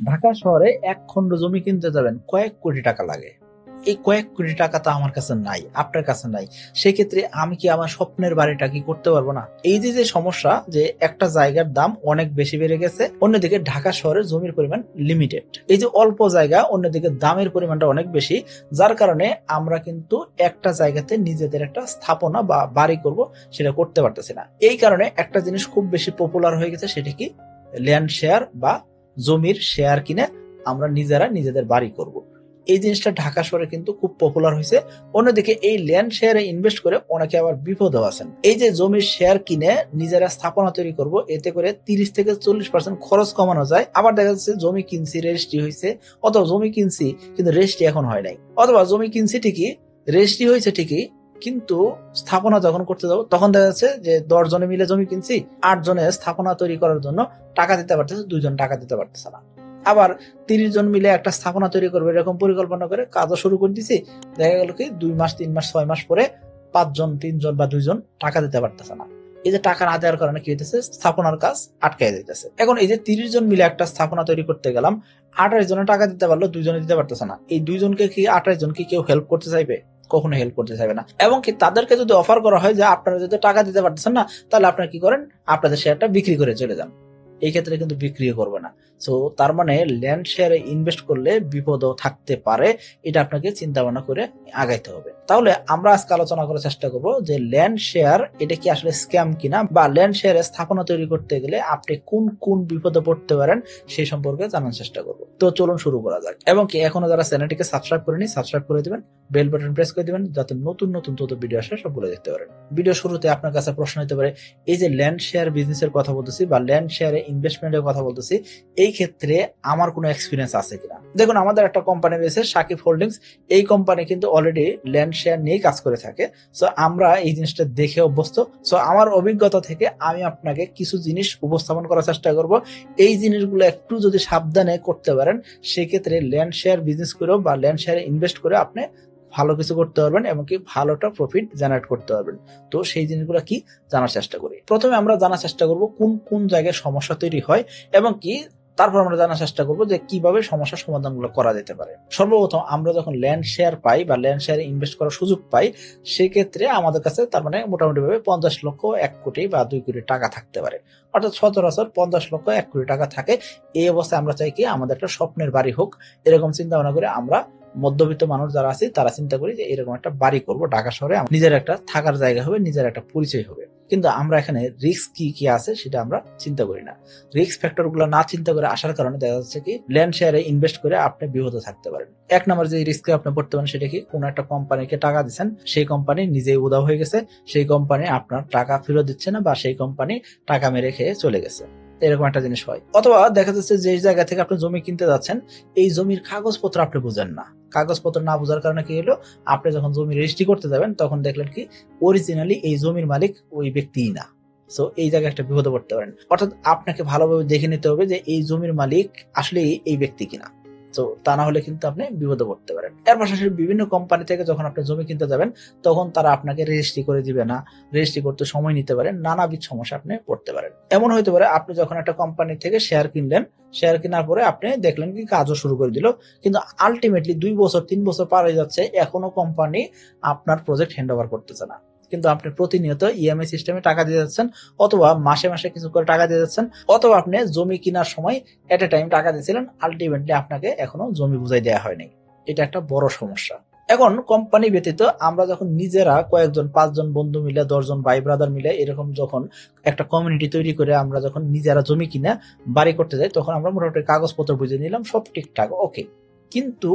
ঢাকা শহরে এক খণ্ড জমি কিনতে যাবেন কয়েক কোটি টাকা লাগে। এই কয়েক কোটি টাকা তো আমার কাছে নাই, আপনার কাছে নাই। সেক্ষেত্রে আমি কি আমার স্বপ্নের বাড়িটা কি করতে পারবো না? এই যে যে সমস্যা, যে একটা জায়গার দাম অনেক বেশি বেড়ে গেছে, অন্যদিকে ঢাকা শহরে জমির পরিমাণ লিমিটেড। এই যে অল্প জায়গা, অন্যদিকে দামের পরিমাণটা অনেক বেশি, যার কারণে আমরা কিন্তু একটা জায়গাতে নিজেদের একটা স্থাপনা বা বাড়ি করব সেটা করতে পারতেছি না। এই কারণে একটা জিনিস খুব বেশি পপুলার হয়ে গেছে, সেটা কি ল্যান্ড শেয়ার বা জমির শেয়ার কিনে আমরা নিজেরা নিজেদের বাড়ি করব। এই জিনিসটা ঢাকা শহরে কিন্তু খুব পপুলার হয়েছে। অন্যদিকে এই ল্যান্ড শেয়ারে ইনভেস্ট করে অনেকে আবার বিপদেও আছেন। এই যে জমির শেয়ার কিনে নিজেরা স্থাপনা তৈরি করব, এতে করে 30 থেকে 40% খরচ কমানো যায়। আবার দেখা যাচ্ছে জমি কিনছি, রেজিস্ট্রি হয়েছে, অথবা জমি কিনছি কিন্তু রেজিস্ট্রি এখন হয় নাই, অথবা জমি কিনছি ঠিকই, রেজিস্ট্রি হয়েছে ঠিকই, কিন্তু স্থাপনা যখন করতে যাবো তখন দেখা যাচ্ছে যে 10 জনে মিলে জমি কিনছি, 8 জনে স্থাপনা তৈরি করার জন্য টাকা দিতে পারতেছে, 2 জন টাকা দিতে পারতেছে না। আবার 30 জন মিলে একটা স্থাপনা তৈরি করবে এরকম পরিকল্পনা করে কাজও শুরু করে দিছি, দেখা গেল কি 2 মাস 3 মাস 6 মাস পরে 5 জন 3 জন বা 2 জন টাকা দিতে পারতেছে না। এই যে টাকা না দেওয়ার কারণে কি হইতেছে, স্থাপনার কাজ আটকায় যাইতেছে। এখন এই যে 30 জন মিলে একটা স্থাপনা তৈরি করতে গেলাম, 28 জনে টাকা দিতে পারলো, 2 জনে দিতে পারতেছে না। এই 2 জনকে কি 28 জনকে কেউ হেল্প করতে চাইবে? কখনো হেল্প করতে চাইবে না। এবং কি তাদেরকে যদি অফার করা হয় যে আপনারা যদি টাকা দিতে পারতেছেন না, তাহলে আপনারা কি করেন, আপনাদের শেয়ারটা বিক্রি করে চলে যান। এই ক্ষেত্রে কিন্তু বিক্রিও করবে না। সো তার মানে ল্যান্ড শেয়ারে ইনভেস্ট করলে বিপদও থাকতে পারে, এটা আপনাকে চিন্তা ভাবনা করে আগাইতে হবে। তাহলে আমরা আজকে আলোচনা করার চেষ্টা করব যে ল্যান্ড শেয়ার এটা কি আসলে স্ক্যাম কিনা, বা ল্যান্ড শেয়ারে স্থাপনা তৈরি করতে গেলে আপনি কোন কোন বিপদে পড়তে পারেন সেই সম্পর্কে জানার চেষ্টা করব। তো চলুন শুরু করা যাক। এবং কি এখনো যারা চ্যানেলটিকে সাবস্ক্রাইব করেনি, সাবস্ক্রাইব করে দিবেন, বেল বাটন প্রেস করে দিবেন, যাতে নতুন নতুন তথ্য ভিডিও আসে সবগুলো দেখতে পারেন। ভিডিও শুরুতে আপনার কাছে প্রশ্ন হতে পারে, এই যে ল্যান্ড শেয়ার বিজনেসের কথা বলতেছি বা ল্যান্ড শেয়ারে ইনভেস্টমেন্টের কথা বলতেছি, এই ক্ষেত্রে আমার কোনো এক্সপিরিয়েন্স আছে কিনা। দেখুন, আমাদের একটা কোম্পানি রয়েছে সাকিব হোল্ডিংস, এই কোম্পানি কিন্তু অলরেডি ল্যান্ড শেয়ার নিয়ে কাজ করে থাকে। সো আমরা এই জিনিসটা দেখে অভ্যস্ত। সো আমার অভিজ্ঞতা থেকে আমি আপনাকে কিছু জিনিস উপস্থাপন করার চেষ্টা করব। এই জিনিসগুলো একটু যদি সাবধানে করতে পারেন, সেক্ষেত্রে ল্যান্ড শেয়ার বিজনেস করেও বা ল্যান্ড শেয়ারে ইনভেস্ট করে আপনি ভালো কিছু করতে পারবেন এবং কি ভালোটা প্রফিট জেনারেট করতে পারবেন। তো সেই জিনিসগুলো কি জানার চেষ্টা করি। প্রথমে আমরা জানার চেষ্টা করব কোন কোন জায়গায় সমস্যা তৈরি হয়, এবং কি তারপর আমরা জানার চেষ্টা করবো যে কিভাবে সমস্যার সমাধানগুলো করা যেতে পারে। সর্বপ্রথম আমরা যখন ল্যান্ড শেয়ার পাই বা ল্যান্ড শেয়ারে ইনভেস্ট করার সুযোগ পাই, সেক্ষেত্রে আমাদের কাছে তার মানে মোটামুটি ভাবে 50 লক্ষ, 1 কোটি বা 2 কোটি টাকা থাকতে পারে। অর্থাৎ সচরাচর 50 লক্ষ 1 কোটি টাকা থাকে। এই অবস্থায় আমরা চাই কি আমাদের একটা স্বপ্নের বাড়ি হোক, এরকম চিন্তা ভাবনা করে আমরা মধ্যবিত্ত মানুষ যারা আছি তারা চিন্তা করি যে এরকম একটা বাড়ি করব ঢাকা শহরে, নিজের একটা থাকার জায়গা হবে, নিজের একটা পরিচয় হবে। কিন্তু আমরা এখানে রিস্ক কি কি আছে সেটা আমরা চিন্তা করি না। রিস্ক ফ্যাক্টর গুলো না চিন্তা করে আসার কারণে দেখা যাচ্ছে কি ল্যান্ড শেয়ারে ইনভেস্ট করে আপনি বিপদে থাকতে পারেন। এক নম্বর যে রিস্কে আপনি পড়তে পারেন সেটা কি, কোন একটা কোম্পানিকে টাকা দিচ্ছেন, সেই কোম্পানি নিজেই উধাও হয়ে গেছে, সেই কোম্পানি আপনার টাকা ফেরত দিচ্ছে না, বা সেই কোম্পানি টাকা মেরে খেয়ে চলে গেছে, এরকম একটা জিনিস হয়। অথবা দেখা যাচ্ছে যে জায়গা থেকে আপনি জমি কিনতে যাচ্ছেন, এই জমির কাগজপত্র আপনি বুঝেন না। কাগজপত্র না বোঝার কারণে কি হলো, আপনি যখন জমি রেজিস্ট্রি করতে যাবেন তখন দেখলেন কি অরিজিনালি এই জমির মালিক ওই ব্যক্তিই না। সো এই জায়গায় একটা বিপদে পড়তে পারেন। অর্থাৎ আপনাকে ভালোভাবে দেখে নিতে হবে যে এই জমির মালিক আসলে এই ব্যক্তি কিনা। তো তা না হলে কিন্তু আপনি বিপদে পড়তে পারেন। এর পাশাপাশি বিভিন্ন কোম্পানি থেকে যখন আপনি জমি কিনতে যাবেন, তখন তারা আপনাকে রেজিস্ট্রি করে দিবে না, রেজিস্ট্রি করতে সময় নিতে পারে, নানাবিধ সমস্যা আপনি পড়তে পারেন। এমন হইতে পারে আপনি যখন একটা কোম্পানি থেকে শেয়ার কিনলেন, শেয়ার কেনার পরে আপনি দেখলেন কি কাজও শুরু করে দিল, কিন্তু আলটিমেটলি 2 বছর 3 বছর পার হয়ে যাচ্ছে, এখনো কোম্পানি আপনার প্রজেক্ট হ্যান্ড ওভার করতেছে না। কিন্তু আপনি প্রতিনিয়ত ইএমআই সিস্টেমে টাকা দিয়ে যাচ্ছেন, অথবা মাসে মাসে কিছু করে টাকা দিয়ে যাচ্ছেন, অথবা আপনি জমি কেনার সময় এট এ টাইম টাকা দিয়েছিলেন, আলটিমেটলি আপনাকে এখনো জমি বুঝাই দেওয়া হয়নি। এটা একটা বড় সমস্যা। এখন কোম্পানি ব্যতীত আমরা যখন নিজেরা কয়েকজন 5 জন বন্ধু মিলে, 10 জন ভাই ব্রাদার মিলে এরকম যখন একটা কমিউনিটি তৈরি করে আমরা যখন নিজেরা জমি কিনা বাড়ি করতে যাই, তখন আমরা মোটামুটি কাগজপত্র বুঝে নিলাম, সব ঠিকঠাক ওকে। কিন্তু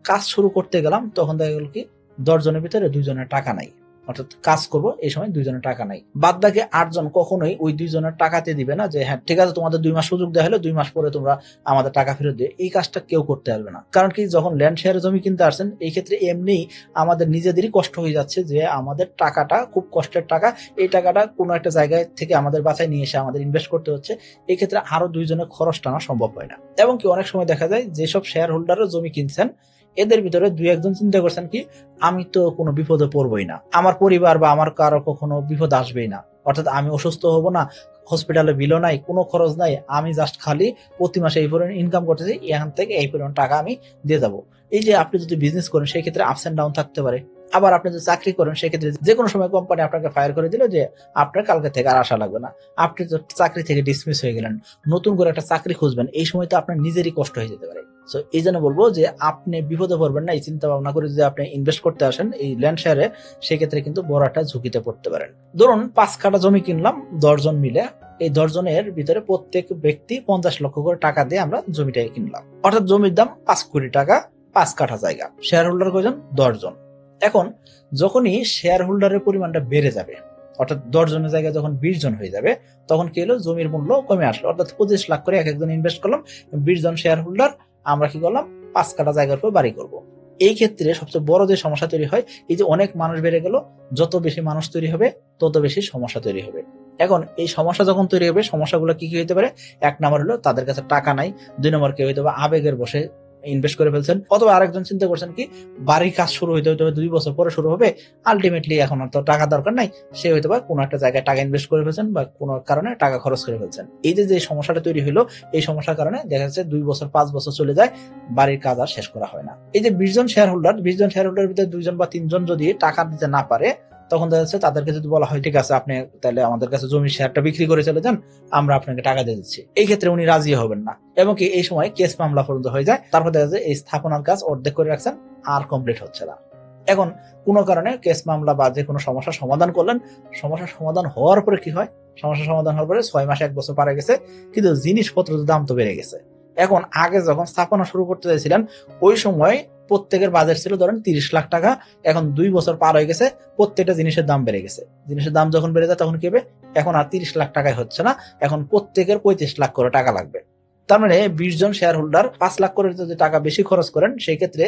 কাজ শুরু করতে গেলাম, তখন দেখা গেল কি 10 জনের ভিতরে 2 জনের টাকা নাই। অর্থাৎ কাজ করব এই সময় 2 জনের টাকা নাই। বাদ বাকি 8 জন কখনোই ওই 2 জনের টাকাতে দিবে না যে হ্যাঁ ঠিক আছে তোমাদের 2 মাস সুযোগ দেওয়া হলো, 2 মাস পরে তোমরা আমাদের টাকা ফেরত দিও। এই কাজটা কেউ করতে পারবে না। কারণ কি যখন ল্যান্ড শেয়ারে জমি কিনতে আসছেন, এই ক্ষেত্রে এমনি আমাদের নিজেদেরই কষ্ট হয়ে যাচ্ছে যে আমাদের টাকাটা খুব কষ্টের টাকা, এই টাকাটা কোনো একটা জায়গায় থেকে আমাদের বাসায় নিয়ে এসে আমাদের ইনভেস্ট করতে হচ্ছে। এই ক্ষেত্রে আরো 2 জনের খরচ টানা সম্ভব হয় না। এবং কি অনেক সময় দেখা যায় যেসব শেয়ার হোল্ডাররা জমি কিনছেন, এদের ভিতরে 2-1 জন চিন্তা করছেন কি আমি তো কোনো বিপদে পড়বই না, আমার পরিবার বা আমার কারো কখনো বিপদ আসবেই না, অর্থাৎ আমি অসুস্থ হব না, হসপিটালে বিলও নাই, কোনো খরচ নাই, আমি জাস্ট খালি প্রতি মাসে এই পরিমাণ ইনকাম করতেছি, এখান থেকে এই পরিমাণ টাকা আমি দিয়ে যাবো। এই যে আপনি যদি বিজনেস করেন সেই ক্ষেত্রে আপস এন্ড ডাউন থাকতে পারে। আবার আপনি যদি চাকরি করেন সেক্ষেত্রে যে কোনো সময় কোম্পানি আপনাকে ফায়ার করে দিল যে আপনার কালকে থেকে আর আসা লাগবে না, আপনি তো চাকরি থেকে ডিসমিস হয়ে গেলেন, নতুন করে একটা চাকরি খুঁজবেন, এই সময় তো আপনার নিজেরই কষ্ট হয়ে যেতে পারে। সো এই জন্য বলবো যে আপনি বিপদে পড়বেন না, এই চিন্তা ভাবনা করে যদি আপনি ইনভেস্ট করতে আসেন এই ল্যান্ড শেয়ারে, সেক্ষেত্রে কিন্তু বড় একটা ঝুঁকিতে পড়তে পারেন। ধরুন 5 কাঠা জমি কিনলাম 10 জন মিলে, এই 10 জনের ভিতরে প্রত্যেক ব্যক্তি 50 লক্ষ করে টাকা দিয়ে আমরা জমিটাকে কিনলাম, অর্থাৎ জমির দাম 5 কোটি টাকা, 5 কাঠা জায়গা, শেয়ার হোল্ডার কয়জন? 10 জন। এখন যখনই শেয়ার হোল্ডারের পরিমাণটা বেড়ে যাবে, অর্থাৎ 10 জনের জায়গায় যখন 20 জন হয়ে যাবে, তখন কি হলো, জমির মূল্য কমে আসলো, অর্থাৎ 25 লাখ করে এক একজন ইনভেস্ট করলাম, 20 জন শেয়ার হোল্ডার, আমরা কি করলাম, 5 কাঠা জায়গার উপর বাড়ি করব। এই ক্ষেত্রে সবচেয়ে বড় যে সমস্যা তৈরি হয়, এই যে অনেক মানুষ বেড়ে গেল, যত বেশি মানুষ তৈরি হবে তত বেশি সমস্যা তৈরি হবে। এখন এই সমস্যা যখন তৈরি হবে, সমস্যাগুলো কি কি হতে পারে? 1 নম্বর হলো তাদের কাছে টাকা নাই, 2 নম্বর কি হইতে পারে, আবেগের বসে ইনভেস্ট করে ফেলছেন, অথবা আরেকজন চিন্তা করছেন কি বাড়ির কাজ শুরু হইতে হইতে 2 বছর পরে শুরু হবে, আলটিমেটলি এখন তো টাকা দরকার নাই, সে হয়তো বা কোনো একটা জায়গায় টাকা ইনভেস্ট করে ফেলছেন বা কোনো কারণে টাকা খরচ করে ফেলছেন। এই যে সমস্যাটা তৈরি হলো, এই সমস্যার কারণে দেখা যাচ্ছে 2 বছর 5 বছর চলে যায়, বাড়ির কাজ আর শেষ করা হয় না। এই যে 20 জন শেয়ার হোল্ডার, 20 জন শেয়ার হোল্ডার ভিতরে 2 জন বা 3 জন যদি টাকা দিতে না পারে, তখন দেখা যাচ্ছে তাদেরকে যদি বলা হয় ঠিক আছে আপনি তাহলে আমাদের কাছে জমির শেয়ারটা বিক্রি করে চলে যান, আমরা আপনাকে টাকা দিয়ে দিচ্ছি, এই ক্ষেত্রে উনি রাজি হবেন না, এবং কি এই সময় কেস মামলা পর্যন্ত হয়ে যায়। তারপর দেখা যায় এই স্থাপনার কাজ অর্ধেক করে রাখছেন, আর কমপ্লিট হচ্ছে না। এখন কোনো কারণে কেস মামলা বা যে কোনো সমস্যার সমাধান করলেন, সমস্যার সমাধান হওয়ার পরে কি হয়, সমস্যার সমাধান হওয়ার পরে 6 মাস 1 বছর পার গেছে, কিন্তু জিনিসপত্রের দাম তো বেড়ে গেছে। এখন আগে যখন স্থাপনা শুরু করতে চাইছিলেন, ওই সময় প্রত্যেকের বাজেট ছিল ধরেন 30 লাখ টাকা, এখন 2 বছর পার হয়ে গেছে, প্রত্যেকটা জিনিসের দাম বেড়ে গেছে। জিনিসের দাম যখন বেড়ে যায় তখন কি হবে, এখন আর 30 লাখ টাকায় হচ্ছে না, এখন প্রত্যেকের 35 লাখ করে টাকা লাগবে। তার মানে 20 জন শেয়ার হোল্ডার 5 লাখ করে যদি টাকা বেশি খরচ করেন, সেই ক্ষেত্রে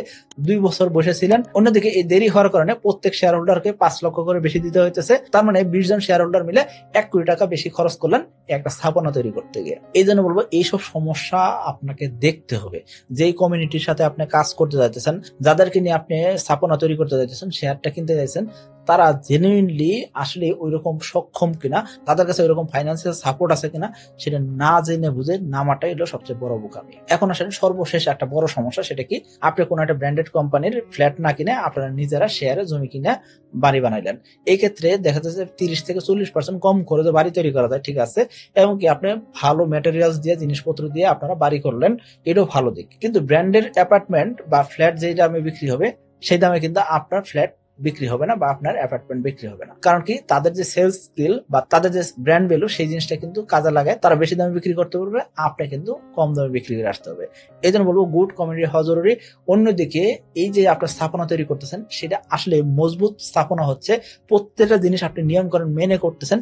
2 বছর বসেছিলেন। অন্যদিকে এই দেরি হওয়ার কারণে প্রত্যেক শেয়ার হোল্ডারকে 5 লক্ষ করে বেশি দিতে হইতেছে। তার মানে 20 জন শেয়ার হোল্ডার মিলে 1 কোটি টাকা বেশি খরচ করলেন একটা স্থাপনা তৈরি করতে গিয়ে। এই জন্য বলবো এইসব সমস্যা আপনাকে দেখতে হবে। যেই কমিউনিটির সাথে আপনি কাজ করতে যাইতেছেন, যাদেরকে নিয়ে আপনি স্থাপনা তৈরি করতে যাইতেছেন, শেয়ারটা কিনতে যাইছেন, তারা জেনুইনলি আসলে ওইরকম সক্ষম কিনা, তাদের কাছে ওইরকম ফাইন্যান্সিয়াল সাপোর্ট আছে কিনা, সেটা না জেনে বুঝে নামাটাই হলো সবচেয়ে বড় বোকামি। এখন আসলে সর্বশেষ একটা বড় সমস্যা, সেটা কি, আপনি কোনো একটা ব্র্যান্ডেড কোম্পানির ফ্ল্যাট না কিনে আপনারা নিজেরা শেয়ারে জমি কিনে বাড়ি বানাইলেন। এই ক্ষেত্রে দেখা যাচ্ছে 30 থেকে 40% কম খরচে বাড়ি তৈরি করা যায়, ঠিক আছে, এবং কি আপনি ভালো ম্যাটেরিয়ালস দিয়ে, জিনিসপত্র দিয়ে আপনারা বাড়ি করলেন, এটাও ভালো দিক। কিন্তু ব্র্যান্ডের অ্যাপার্টমেন্ট বা ফ্ল্যাট যেই দামে বিক্রি হবে, সেই দামে কিন্তু আপনার ফ্ল্যাট বিক্রি হবে না বা আপনার অ্যাপার্টমেন্ট বিক্রি হবে না। কারণ কি, তাদের যে সেলস স্কিল বা তাদের যে ব্র্যান্ড ভ্যালু, সেই জিনিসটা কিন্তু কাজে লাগায়, তারা বেশি দামে বিক্রি করতে পারবে, আপনি কিন্তু কম দামে বিক্রি করে আসতে হবে। এই জন্য বলবো গুড কমিউনিটি হওয়া জরুরি। অন্যদিকে এই যে আপনার স্থাপনা তৈরি করতেছেন, সেটা আসলে মজবুত স্থাপনা হচ্ছে প্রত্যেকটা জিনিস আপনি নিয়ম কানুন মেনে করতেছেন।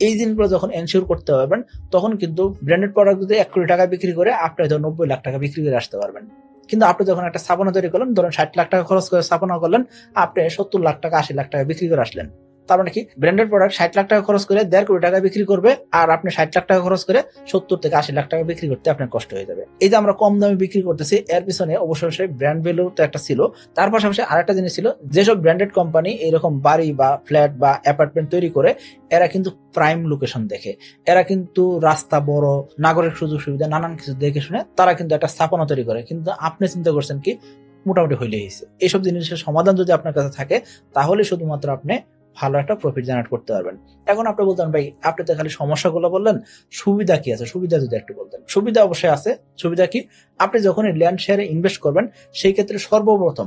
এই জিনিসগুলো যখন এনশিওর করতে পারবেন, তখন কিন্তু ব্র্যান্ডেড প্রোডাক্ট যদি 1 কোটি টাকা বিক্রি করে, আপনি হয়তো 90 লাখ টাকা বিক্রি করে আসতে পারবেন। কিন্তু আপনি যখন একটা স্থাপনা তৈরি করলেন, ধরেন 60 লাখ টাকা খরচ করে স্থাপনা করলেন, আপনি 70 লাখ টাকা 80 লাখ টাকা বিক্রি করে আসলেন। তার মানে কি, ব্র্যান্ডেড প্রোডাক্ট 60 লাখ টাকা খরচ করে 1.5 কোটি টাকা বিক্রি করবে, আর আপনি 60 লাখ টাকা খরচ করে 70 থেকে 80 লাখ টাকা বিক্রি করতে আপনার কষ্ট হয়ে যাবে। এই যে আমরা কম দামে বিক্রি করতেছি, এর পিছনে অবশ্যই ব্র্যান্ড ভ্যালু তো একটা ছিল, তার পাশাপাশি আরেকটা জিনিস ছিল, যেসব ব্র্যান্ডেড কোম্পানি এরকম বাড়ি বা ফ্ল্যাট বা অ্যাপার্টমেন্ট তৈরি করে, এরা কিন্তু প্রাইম লোকেশন দেখে, এরা কিন্তু রাস্তা বড়, নাগরিক সুযোগ সুবিধা, নানান কিছু দেখে শুনে তারা কিন্তু একটা স্থাপনা তৈরি করে। কিন্তু আপনি চিন্তা করছেন কি, মোটামুটি হইলে হয়েছে। এইসব জিনিসের সমাধান যদি আপনার কাছে থাকে, তাহলে শুধুমাত্র আপনি ভালো একটা প্রফিট জেনারেট করতে পারবেন। এখন আপনি বলতেন ভাই, আপনি তো খালি সমস্যাগুলো বললেন, সুবিধা কি আছে? সুবিধা যদি একটু বলতেন। সুবিধা অবশ্যই আছে। সুবিধা কি, আপনি যখন ল্যান্ড শেয়ারে ইনভেস্ট করবেন, সেই ক্ষেত্রে সর্বপ্রথম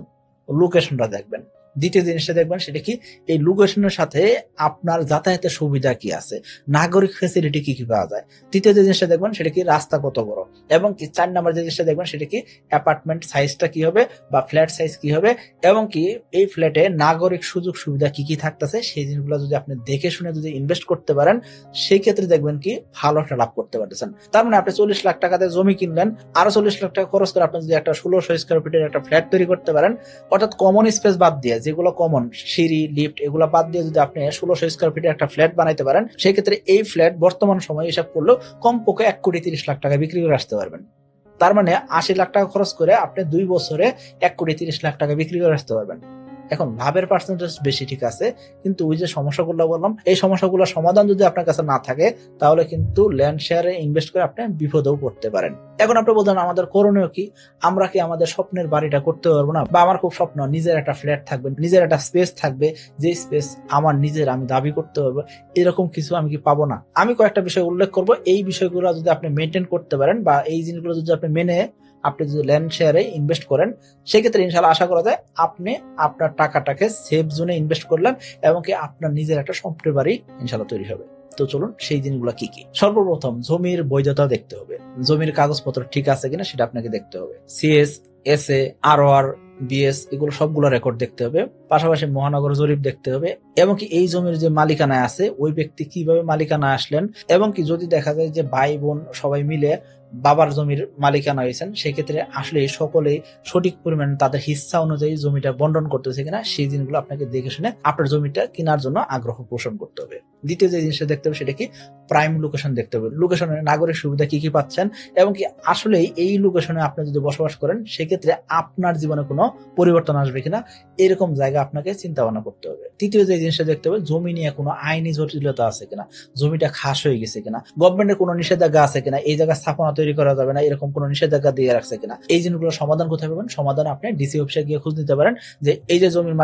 লোকেশনটা দেখবেন। দ্বিতীয় জিনিসটা দেখবেন, সেটা কি, এই লোকেশনের সাথে আপনার যাতায়াতের সুবিধা কি আছে, নাগরিক ফ্যাসিলিটি কি কি পাওয়া যায়। তৃতীয় যে জিনিসটা দেখবেন, সেটা কি, রাস্তা কত বড়, এবং কি 4 নাম্বার যে জিনিসটা দেখবেন, সেটা কি, অ্যাপার্টমেন্ট সাইজটা কি হবে বা ফ্ল্যাট সাইজ কি হবে, এবং কি এই ফ্ল্যাটে নাগরিক সুযোগ সুবিধা কি কি থাকতেছে, সেই জিনিসগুলো যদি আপনি দেখে শুনে যদি ইনভেস্ট করতে পারেন, সেই ক্ষেত্রে দেখবেন কি ভালো একটা লাভ করতে পারতেছেন। তার মানে আপনি 40 লাখ টাকাতে জমি কিনলেন, আরো 40 লাখ টাকা খরচ করে আপনি যদি একটা 1600 স্কয়ার ফিটের একটা ফ্ল্যাট তৈরি করতে পারেন, অর্থাৎ কমন স্পেস বাদ দিয়ে, যেগুলো কমন, সিঁড়ি, লিফট, এগুলো বাদ দিয়ে যদি আপনি 1600 স্কয়ার ফিটের একটা ফ্ল্যাট বানাইতে পারেন, সেই ক্ষেত্রে এই ফ্ল্যাট বর্তমান সময়ে হিসাব করলেও কমপক্ষে 1,30,00,000 টাকা বিক্রি করে আসতে পারবেন। তার মানে 80 লাখ টাকা খরচ করে আপনি 2 বছরে 1,30,00,000 টাকা বিক্রি করে আসতে পারবেন। এখন লাভের পার্সেন্টেজ বেশি, ঠিক আছে, কিন্তু ওই যে সমস্যাগুলো বললাম, এই সমস্যাগুলোর সমাধান যদি আপনার কাছে না থাকে তাহলে কিন্তু ল্যান্ড শেয়ারে ইনভেস্ট করে আপনি বিপদেও পড়তে পারেন। এখন আপনি বলতেন আমাদের করণীয় কি, আমরা কি আমাদের স্বপ্নের বাড়িটা করতে পারবো না, বা আমার খুব স্বপ্ন নিজের একটা ফ্ল্যাট থাকবে, নিজের একটা স্পেস থাকবে, যে স্পেস আমার নিজের, আমি দাবি করতে পারবো, এরকম কিছু আমি কি পাবো না? আমি কয়েকটা বিষয় উল্লেখ করব, এই বিষয়গুলো যদি আপনি মেনটেন করতে পারেন বা এই জিনিসগুলো যদি আপনি মেনে আপনি যদি ল্যান্ড শেয়ারে ইনভেস্ট করেন, সেক্ষেত্রে ইনশাল্লাহ আশা করা যায় আপনি আপনার টাকাটাকে সেফ জোনে ইনভেস্ট করলেন এবং কি আপনার নিজের একটা স্বপ্নের বাড়ি ইনশাল্লাহ তৈরি হবে। তো চলুন সেই জিনিসগুলো কি কি। সর্বপ্রথম জমির বৈধতা দেখতে হবে, জমির কাগজপত্র ঠিক আছে কিনা সেটা আপনাকে দেখতে হবে। সিএস, এসএ, আরওআর, বিএস, এগুলো সবগুলো রেকর্ড দেখতে হবে। পাশাপাশি মহানগর জরিপ দেখতে হবে এবং কি এই জমির যে মালিকানায় আছে ওই ব্যক্তি কিভাবে মালিকানায় আসলেন, এবং কি যদি দেখা যায় যে ভাই বোন সবাই মিলে বাবার জমির মালিকানা হয়েছেন, সেক্ষেত্রে আসলে সকলেই সঠিক পরিমাণে তাদের হিস্সা অনুযায়ী জমিটা বন্টন করতেছে কিনা, সেই জিনিসগুলো আপনাকে দেখে শুনে আপনার জমিটা কেনার জন্য আগ্রহ পোষণ করতে হবে। দ্বিতীয় যে জিনিসটা দেখতে হবে সেটা কি, প্রাইম লোকেশন দেখতে হবে। লোকেশনের নাগরিক সুবিধা কি কি পাচ্ছেন এবং কি আসলে এই লোকেশনে আপনি যদি বসবাস করেন সেক্ষেত্রে আপনার জীবনে কোনো পরিবর্তন আসবে কিনা, এরকম জায়গা আপনাকে চিন্তা ভাবনা করতে হবে। তৃতীয় যে জিনিসটা দেখতে হবে, জমি নিয়ে কোনো আইনি জটিলতা আছে কিনা, জমিটা খাস হয়ে গেছে কিনা, গভর্নমেন্টের কোনো নিষেধাজ্ঞা আছে কিনা, এই জায়গায় স্থাপনা তৈরি করা যাবে না এরকম কোনো নিষেধাজ্ঞা দিয়ে রাখছে কিনা, এই জিনিসগুলো সমাধান কোথায় পাবেন? সমাধান আপনি ডিসি অফিসে গিয়ে খোঁজ নিতে পারেন যে এই যে জমির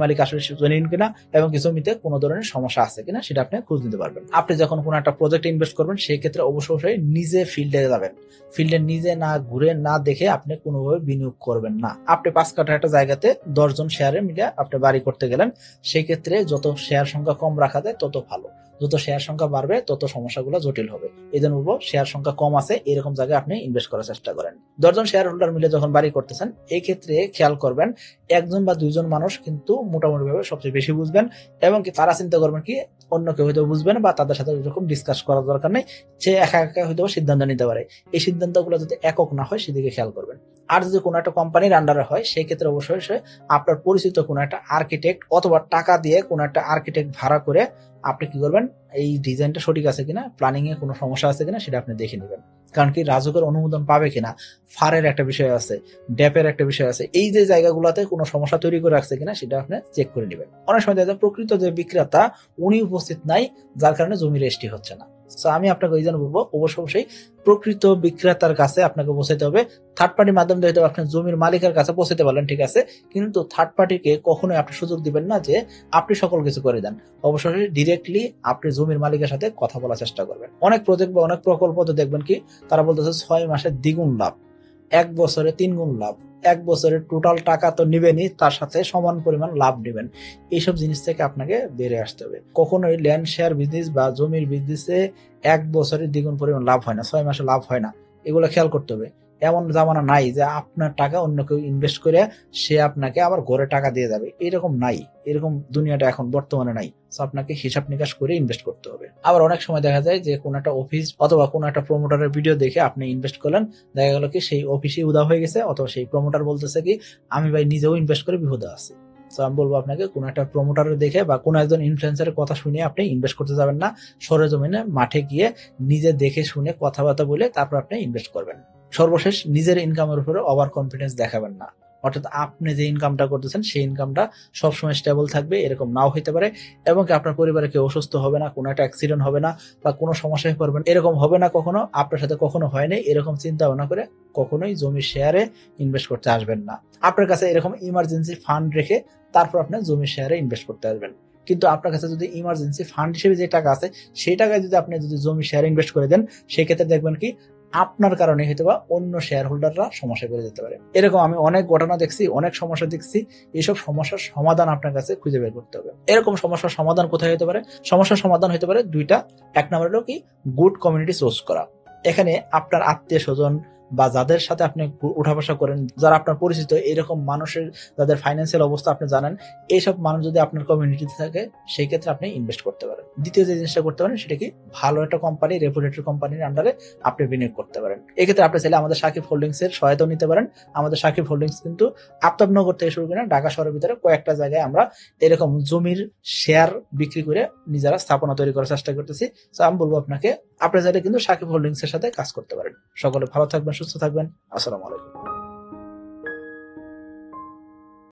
মালিক আসলে জেনুইন কিনা এবং কি জমিতে কোনো ধরনের সমস্যা আছে কিনা সেটা আপনি খোঁজ নিতে পারবেন। আপনি যখন কোনো একটা প্রজেক্টে ইনভেস্ট করবেন সেই ক্ষেত্রে অবশ্যই নিজে ফিল্ডে যাবেন। ফিল্ডে নিজে না ঘুরে না দেখে আপনি কোনোভাবে বিনিয়োগ করবেন না। আপনি 5 কাঠা একটা জায়গাতে 10 জন শেয়ারে মিলে আপনি বাড়ি করতে গেলেন, সেই ক্ষেত্রে যত শেয়ার সংখ্যা কম রাখা যায় তত ভালো। যত শেয়ার সংখ্যা বাড়বে তত সমস্যাগুলো জটিল হবে। এই জন্য বলবো শেয়ার সংখ্যা কম আছে এরকম জায়গায় আপনি ইনভেস্ট করার চেষ্টা করেন। 10 জন শেয়ার হোল্ডার মিলে যখন বাড়ি করতেছেন এই ক্ষেত্রে খেয়াল করবেন একজন বা দুইজন মানুষ কিন্তু মোটামুটি ভাবে সবচেয়ে বেশি বুঝবেন এবং কি তারা চিন্তা করবেন কি অন্য কেউ হয়তো বুঝবেন বা তাদের সাথে এরকম ডিসকাস করার দরকার নেই, সে একা একা হয়তো সিদ্ধান্ত নিতে পারে। এই সিদ্ধান্তগুলো যদি একক না হয় সেদিকে খেয়াল করবেন। আর যদি কোনো একটা কোম্পানির আন্ডারে হয় সেই ক্ষেত্রে অবশ্যই আপনার পরিচিত কোনো একটা আর্কিটেক্ট অথবা টাকা দিয়ে কোনো একটা আর্কিটেক্ট ভাড়া করে আপনি কি করবেন, এই ডিজাইনটা সঠিক আছে কিনা, প্ল্যানিং এ কোনো সমস্যা আছে কিনা সেটা আপনি দেখে নেবেন। কারণ কি রাজুকের অনুমোদন পাবে কিনা, ফারের একটা বিষয় আছে, ড্যাপের একটা বিষয় আছে, এই যে জায়গাগুলোতে কোনো সমস্যা তৈরি করে রাখছে কিনা সেটা আপনি চেক করে নেবেন। অনেক সময় দেখা যায় প্রকৃত যে বিক্রেতা উনি উপস্থিত নাই, যার কারণে জমি রেজিস্ট্রি হচ্ছে না। তো আমি আপনাকে ওই জন্য বলবো অবশ্যই প্রকৃত বিক্রেতার কাছে আপনাকে পৌঁছাতে হবে। থার্ড পার্টির মাধ্যমে হয়তো আপনি জমির মালিকের কাছে পৌঁছাতে পারলেন, ঠিক আছে, কিন্তু থার্ড পার্টিকে কখনোই আপনি সুযোগ দিবেন না যে আপনি সকল কিছু করে দেন। অবশ্যই ডিরেক্টলি আপনি জমির মালিকের সাথে কথা বলার চেষ্টা করবেন। অনেক প্রজেক্ট বা অনেক প্রকল্প তো দেখবেন কি তারা বলতেছে 6 মাসে দ্বিগুণ লাভ, 1 বছরে 3 গুণ লাভ, 1 বছরে টোটাল টাকা তো নিবেনই তার সাথে সমান পরিমাণ লাভ নেবেন। এইসব জিনিস থেকে আপনাকে বেড়ে আসতে হবে। কখনোই ল্যান্ড শেয়ার বিজনেস বা জমির বিজনেসে 1 বছরে দ্বিগুণ পরিমাণ লাভ হয় না, 6 মাসে লাভ হয় না, এগুলো খেয়াল করতে হবে। এমন জামানা নাই যে আপনার টাকা অন্য কেউ ইনভেস্ট করে সে আপনাকে আবার ঘরে টাকা দিয়ে যাবে, এরকম নাই, এরকম দুনিয়াটা এখন বর্তমানে নাই। আপনাকে হিসাব নিকাশ করে ইনভেস্ট করতে হবে। আবার অনেক সময় দেখা যায় যে কোন একটা অফিস অথবা কোন একটা প্রমোটারের ভিডিও দেখে আপনি ইনভেস্ট করলেন, দেখা গেল কি সেই অফিসই উদা হয়ে গেছে অথবা সেই প্রমোটার বলতেছে কি আমি ভাই নিজেও ইনভেস্ট করে বিপদে আছি। তো আমি বলবো আপনাকে কোন একটা প্রমোটারের দেখে বা কোন একজন ইনফ্লুয়েন্সারের কথা শুনে আপনি ইনভেস্ট করতে যাবেন না। সরেজমিনে মাঠে গিয়ে নিজে দেখে শুনে কথাবার্তা বলে তারপর আপনি ইনভেস্ট করবেন। সর্বশেষ নিজের ইনকামের উপরে ওভার কনফিডেন্স দেখাবেন না। অর্থাৎ আপনি যে ইনকামটা করতেছেন সেই ইনকামটা সবসময় স্টেবল থাকবে এরকম নাও হইতে পারে, এবং আপনার পরিবারে কেউ অসুস্থ হবে না, কোনো একটা অ্যাক্সিডেন্ট হবে না বা কোনো সমস্যায় পড়বেন এরকম হবে না কখনো, আপনার সাথে কখনো হয়নি, এরকম চিন্তা ভাবনা করে কখনোই জমি শেয়ারে ইনভেস্ট করতে আসবেন না। আপনার কাছে এরকম ইমার্জেন্সি ফান্ড রেখে তারপর আপনি জমি শেয়ারে ইনভেস্ট করতে আসবেন। কিন্তু আপনার কাছে যদি ইমার্জেন্সি ফান্ড হিসেবে যে টাকা আছে সেই টাকায় যদি আপনি যদি জমি শেয়ারে ইনভেস্ট করে দেন সেক্ষেত্রে দেখবেন কি আপনার কারণে হয়তো বা অন্য শেয়ার হোল্ডাররা সমস্যা করে যেতে পারে। এরকম আমি অনেক ঘটনা দেখছি, অনেক সমস্যা দেখছি। এইসব সমস্যার সমাধান আপনার কাছে খুঁজে বের করতে হবে। এরকম সমস্যার সমাধান কোথায় হতে পারে? সমস্যার সমাধান হতে পারে দুইটা। এক নম্বর হলো কি গুড কমিউনিটি সোর্স করা। এখানে আপনার আত্মীয় স্বজন বা যাদের সাথে আপনি উঠা বসা করেন, যারা আপনার পরিচিত, এরকম মানুষের যাদের ফাইন্যান্সিয়াল অবস্থা আপনি জানেন, এইসব মানুষ যদি আপনার কমিউনিটিতে থাকে সেই ক্ষেত্রে আপনি ইনভেস্ট করতে পারেন। দ্বিতীয় যে জিনিসটা করতে পারেন সেটা কি ভালো একটা কোম্পানি, রেপুটেড কোম্পানির আন্ডারে আপনি বিনিয়োগ করতে পারেন। এক্ষেত্রে আপনি চাইলে আমাদের সাকিব হোল্ডিংস এর সহায়তা নিতে পারেন। আমাদের সাকিব হোল্ডিংস কিন্তু আফতাবনগর থেকে শুরু করে ঢাকা শহরের ভিতরে কয়েকটা জায়গায় আমরা এরকম জমির শেয়ার বিক্রি করে নিজেরা স্থাপনা তৈরি করার চেষ্টা করতেছি। তো আমি বলবো আপনাকে আপনি চাইলে কিন্তু সাকিব হোল্ডিংস এর সাথে কাজ করতে পারেন। সকলে ভালো থাকবেন, সুস্থ থাকবেন। আসসালামু আলাইকুম।